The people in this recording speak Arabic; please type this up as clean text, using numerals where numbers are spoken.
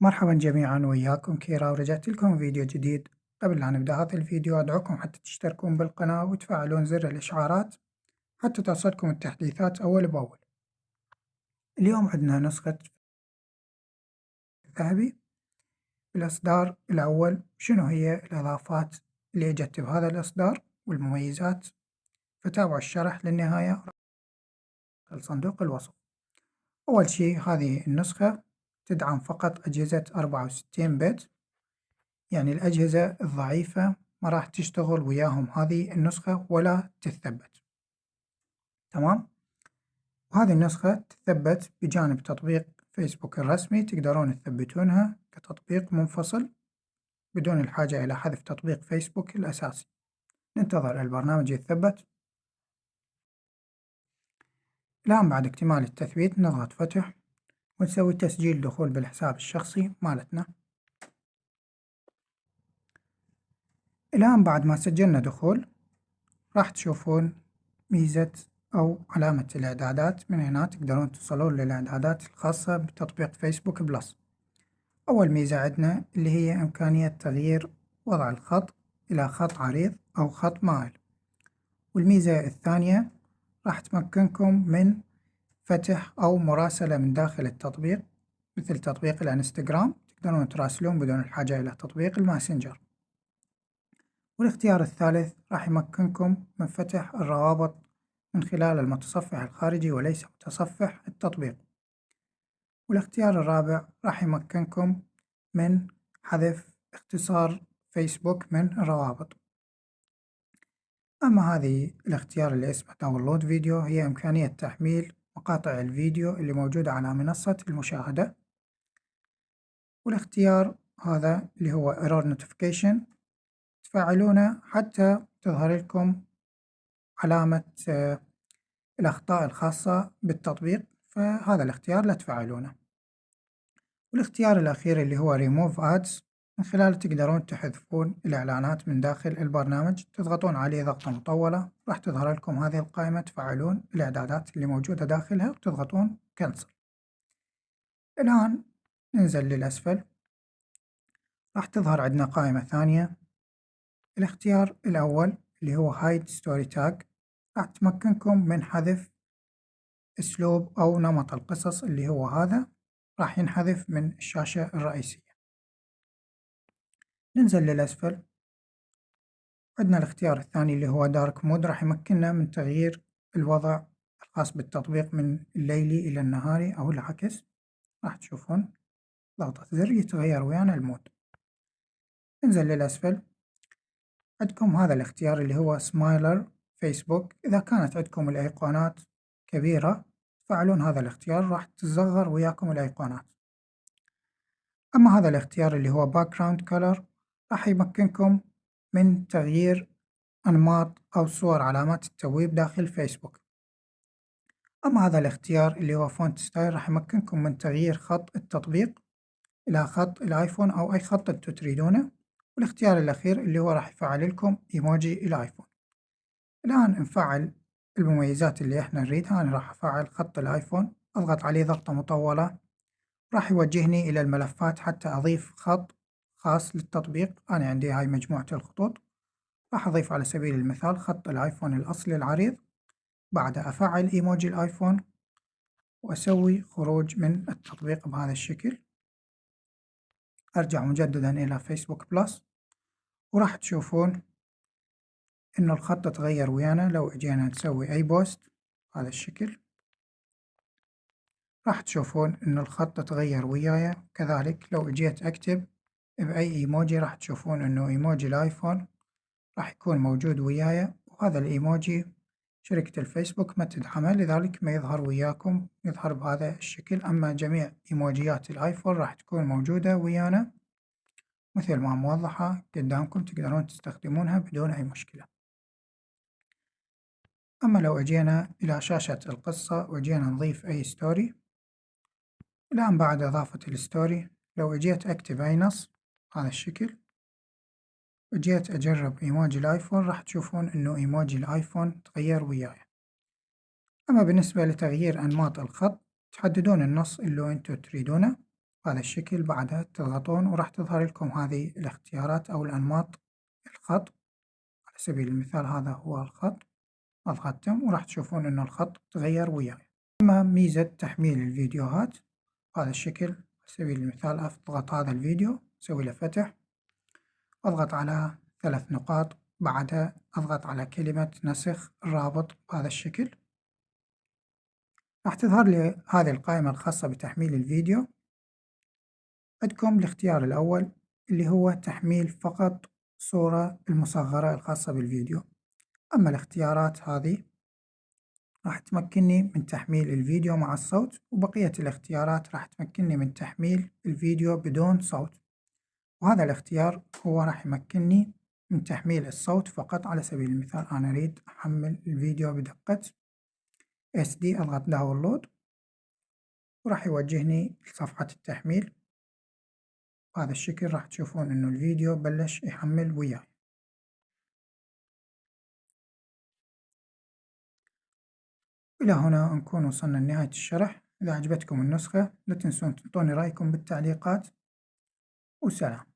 مرحبا جميعا وياكم كيرا، ورجعت لكم فيديو جديد. قبل لا نبدأ هذا الفيديو أدعوكم حتى تشتركون بالقناة وتفعلون زر الإشعارات حتى توصلكم التحديثات أول بأول. اليوم عندنا نسخة الذهبي بالإصدار الأول. شنو هي الإضافات اللي جت بهذا الإصدار والمميزات؟ فتابعوا الشرح للنهاية في صندوق الوصف. أول شي هذه النسخة تدعم فقط أجهزة 64 بت، يعني الأجهزة الضعيفة ما راح تشتغل وياهم هذه النسخة ولا تثبت. تمام؟ وهذه النسخة تثبت بجانب تطبيق فيسبوك الرسمي، تقدرون تثبتونها كتطبيق منفصل بدون الحاجة إلى حذف تطبيق فيسبوك الأساسي. ننتظر البرنامج يتثبت. الآن بعد اكتمال التثبيت نضغط فتح ونسوي تسجيل دخول بالحساب الشخصي مالتنا. الآن بعد ما سجلنا دخول راح تشوفون ميزة أو علامة الإعدادات. من هنا تقدرون توصلون للإعدادات الخاصة بتطبيق فيسبوك بلس. أول ميزة عندنا اللي هي إمكانية تغيير وضع الخط إلى خط عريض أو خط مائل. والميزة الثانية راح تمكنكم من فتح أو مراسلة من داخل التطبيق، مثل تطبيق الانستغرام تقدرون تراسلون بدون الحاجة إلى تطبيق الماسنجر. والاختيار الثالث راح يمكنكم من فتح الروابط من خلال المتصفح الخارجي وليس متصفح التطبيق. والاختيار الرابع راح يمكنكم من حذف اختصار فيسبوك من الروابط. أما هذه الاختيار اللي اسمه داونلود فيديو هي إمكانية تحميل مقاطع الفيديو اللي موجودة على منصة المشاهدة. والاختيار هذا اللي هو Error Notification تفعلونه حتى تظهر لكم علامة الأخطاء الخاصة بالتطبيق، فهذا الاختيار لا تفعلونه. والاختيار الأخير اللي هو Remove Ads، من خلاله تقدرون تحذفون الإعلانات من داخل البرنامج. تضغطون عليه ضغطة مطولة راح تظهر لكم هذه القائمة، تفعلون الإعدادات اللي موجودة داخلها وتضغطون Cancel. الآن ننزل للأسفل راح تظهر عندنا قائمة ثانية. الاختيار الأول اللي هو Hide Story Tag راح تمكنكم من حذف أسلوب أو نمط القصص اللي هو هذا، راح ينحذف من الشاشة الرئيسية. ننزل للأسفل عندنا الاختيار الثاني اللي هو دارك مود، راح يمكننا من تغيير الوضع الخاص بالتطبيق من الليلي إلى النهاري أو العكس. راح تشوفون ضغطة زر يتغير ويانا المود. ننزل للأسفل عندكم هذا الاختيار اللي هو سمايلر فيسبوك. إذا كانت عندكم الأيقونات كبيرة تفعلون هذا الاختيار راح تصغر وياكم الأيقونات. أما هذا الاختيار اللي هو Background Color راح يمكنكم من تغيير أنماط أو صور علامات التبويب داخل فيسبوك. أما هذا الاختيار اللي هو Font Style راح يمكنكم من تغيير خط التطبيق إلى خط الآيفون أو أي خط أنتم تريدونه. والاختيار الأخير اللي هو راح يفعل لكم إيموجي الآيفون. الآن نفعل المميزات اللي احنا نريدها. أنا راح أفعل خط الآيفون، أضغط عليه ضغطة مطولة راح يوجهني إلى الملفات حتى أضيف خط خاص للتطبيق. أنا عندي هاي مجموعة الخطوط، راح أضيف على سبيل المثال خط الآيفون الأصلي العريض. بعدها أفعل إيموجي الآيفون وأسوي خروج من التطبيق بهذا الشكل. أرجع مجددا إلى فيسبوك بلس وراح تشوفون إنه الخط تغير ويانا. لو أجينا نسوي أي بوست بهذا الشكل راح تشوفون إنه الخط تغير وياي. كذلك لو أجيت أكتب بأي إيموجي راح تشوفون إنه إيموجي الآيفون راح يكون موجود وياي، وهذا الإيموجي شركة الفيسبوك ما تدعمه لذلك ما يظهر وياكم، يظهر بهذا الشكل. أما جميع إيموجيات الآيفون راح تكون موجودة ويانا مثل ما موضحة قدامكم، تقدرون تستخدمونها بدون أي مشكلة. أما لو أجينا إلى شاشة القصة وجينا نضيف أي ستوري، الآن بعد إضافة الستوري لو أجيت أكتب أي نص بهذا الشكل وجيت أجرب إيموجي الآيفون راح تشوفون إنه إيموجي الآيفون تغير وياي. أما بالنسبة لتغيير أنماط الخط تحددون النص اللي أنتوا تريدونه. بهذا الشكل. بعدها تضغطون وراح تظهر لكم هذه الاختيارات أو الأنماط. الخط على سبيل المثال هذا هو الخط، أضغط تم وراح تشوفون إنه الخط تغير وياي. أما ميزة تحميل الفيديوهات بهذا الشكل، على سبيل المثال أضغط هذا الفيديو، أسوي له فتح، أضغط على 3 نقاط، بعدها أضغط على كلمة نسخ الرابط بهذا الشكل. راح تظهر لي هذه القائمة الخاصة بتحميل الفيديو. عندكم الاختيار الأول اللي هو تحميل فقط صورة المصغرة الخاصة بالفيديو. أما الاختيارات هذه راح تمكنني من تحميل الفيديو مع الصوت، وبقية الاختيارات راح تمكنني من تحميل الفيديو بدون صوت. وهذا الاختيار هو راح يمكنني من تحميل الصوت فقط. على سبيل المثال أنا أريد أحمل الفيديو بدقة SD، أضغط داونلود وراح يوجهني لصفحة التحميل. بهذا الشكل راح تشوفون إنه الفيديو بلش يحمل وياي. إلى هنا نكون وصلنا لنهاية الشرح. إذا عجبتكم النسخة لا تنسون تعطوني رأيكم بالتعليقات، وسلام.